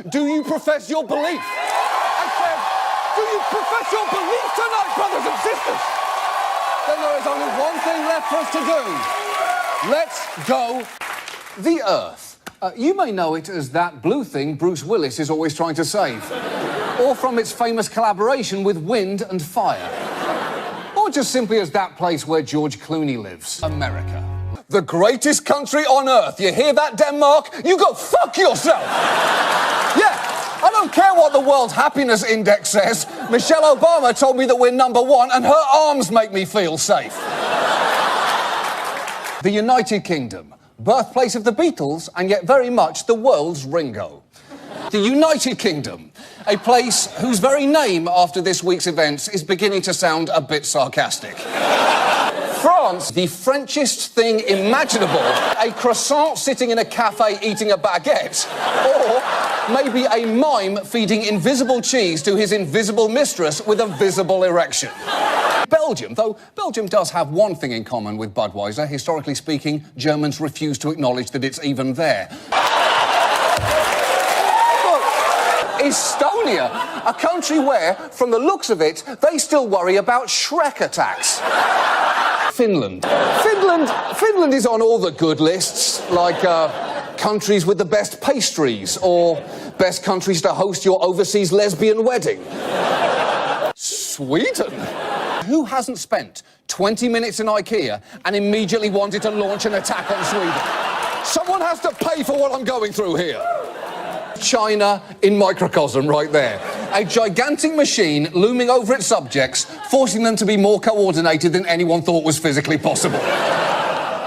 do you profess your belief? I said, do you profess your belief tonight, brothers and sisters? Then there is only one thing left for us to do. Let's go the Earth. You may know it as that blue thing Bruce Willis is always trying to save. Or from its famous collaboration with wind and fire. Or just simply as that place where George Clooney lives. America. The greatest country on Earth. You hear that, Denmark? You go fuck yourself! Yeah, I don't care what the World Happiness Index says. Michelle Obama told me that we're #1 and her arms make me feel safe. The United Kingdom. Birthplace of the Beatles, and yet very much the world's Ringo. The United Kingdom, a place whose very name after this week's events is beginning to sound a bit sarcastic. France, the Frenchest thing imaginable, a croissant sitting in a cafe eating a baguette, or maybe a mime feeding invisible cheese to his invisible mistress with a visible erection. Belgium, though Belgium does have one thing in common with Budweiser. Historically speaking, Germans refuse to acknowledge that it's even there. Look, Estonia, a country where, from the looks of it, they still worry about Shrek attacks. Finland. Finland is on all the good lists, like countries with the best pastries, or best countries to host your overseas lesbian wedding. Sweden? Who hasn't spent 20 minutes in IKEA and immediately wanted to launch an attack on Sweden? Someone has to pay for what I'm going through here. China in microcosm right there. A gigantic machine looming over its subjects, forcing them to be more coordinated than anyone thought was physically possible.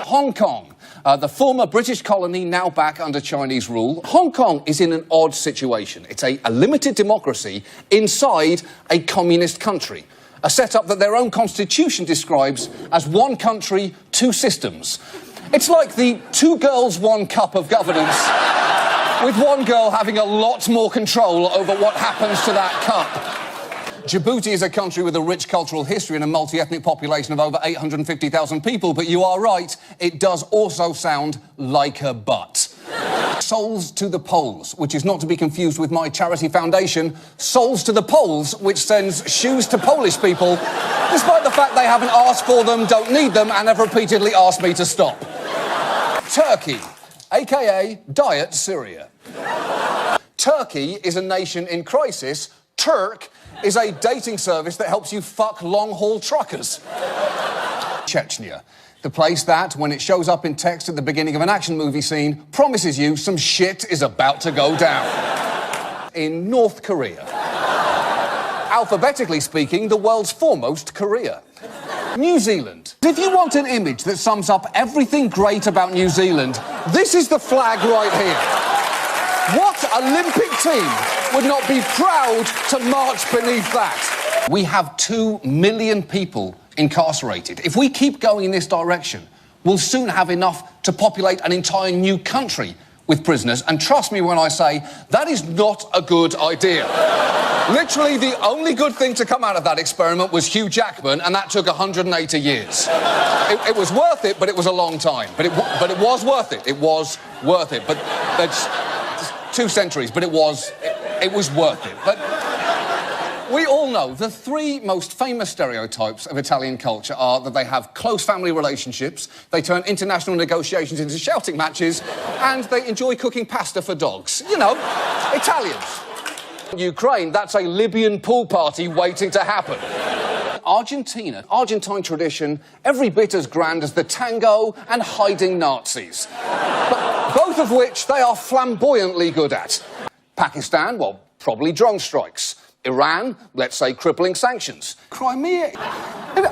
Hong Kong. The former British colony, now back under Chinese rule. Hong Kong is in an odd situation. It's a limited democracy inside a communist country. A setup that their own constitution describes as one country, two systems. It's like the 2 girls, 1 cup of governance, with one girl having a lot more control over what happens to that cup. Djibouti is a country with a rich cultural history and a multi-ethnic population of over 850,000 people, but you are right, it does also sound like a butt. Souls to the Poles, which is not to be confused with my charity foundation, Souls to the Poles, which sends shoes to Polish people, despite the fact they haven't asked for them, don't need them, and have repeatedly asked me to stop. Turkey, aka Diet Syria. Turkey is a nation in crisis. Turk is a dating service that helps you fuck long-haul truckers. Chechnya. The place that, when it shows up in text at the beginning of an action movie scene, promises you some shit is about to go down. In North Korea. Alphabetically speaking, the world's foremost Korea. New Zealand. If you want an image that sums up everything great about New Zealand, this is the flag right here. What Olympic team would not be proud to march beneath that? We have 2 million people incarcerated. If we keep going in this direction, we'll soon have enough to populate an entire new country with prisoners. And trust me when I say, that is not a good idea. Literally, the only good thing to come out of that experiment was Hugh Jackman, and that took 180 years. It was worth it, but it was a long time. But it was worth it. It was worth it. But that's 2 centuries, but it was worth it. But we all know the 3 most famous stereotypes of Italian culture are that they have close family relationships, they turn international negotiations into shouting matches, and they enjoy cooking pasta for dogs. You know, Italians. Ukraine, that's a Libyan pool party waiting to happen. Argentina. Argentine tradition, every bit as grand as the tango and hiding Nazis. But both of which they are flamboyantly good at. Pakistan, well, probably drone strikes. Iran, let's say crippling sanctions. Crimea.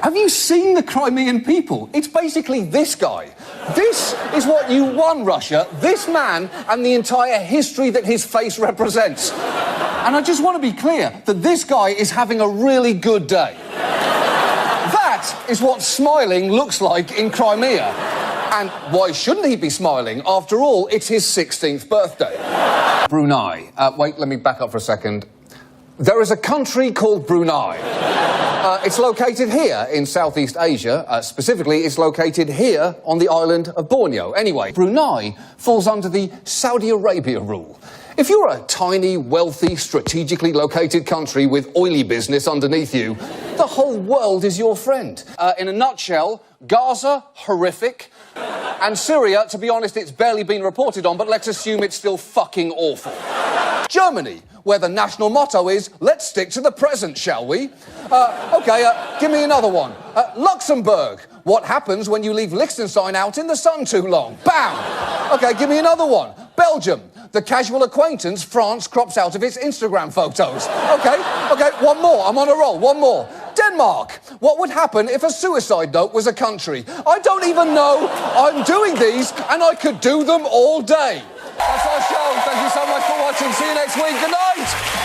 Have you seen the Crimean people? It's basically this guy. This is what you won, Russia. This man and the entire history that his face represents. And I just want to be clear that this guy is having a really good day. That is what smiling looks like in Crimea. And why shouldn't he be smiling? After all, it's his 16th birthday. Brunei. Wait, let me back up for a second. There is a country called Brunei. It's located here in Southeast Asia. Specifically, it's located here on the island of Borneo. Anyway, Brunei falls under the Saudi Arabia rule. If you're a tiny, wealthy, strategically located country with oily business underneath you, the whole world is your friend. In a nutshell, Gaza, horrific. And Syria, to be honest, it's barely been reported on, but let's assume it's still fucking awful. Germany, where the national motto is, let's stick to the present, shall we? Give me another one. Luxembourg, what happens when you leave Liechtenstein out in the sun too long? Bam! Okay, give me another one. Belgium, the casual acquaintance France crops out of its Instagram photos. Okay, one more, I'm on a roll, one more. Denmark, what would happen if a suicide note was a country? I don't even know. I'm doing these, and I could do them all day. That's our show. Thank you so much for watching. See you next week. Good night.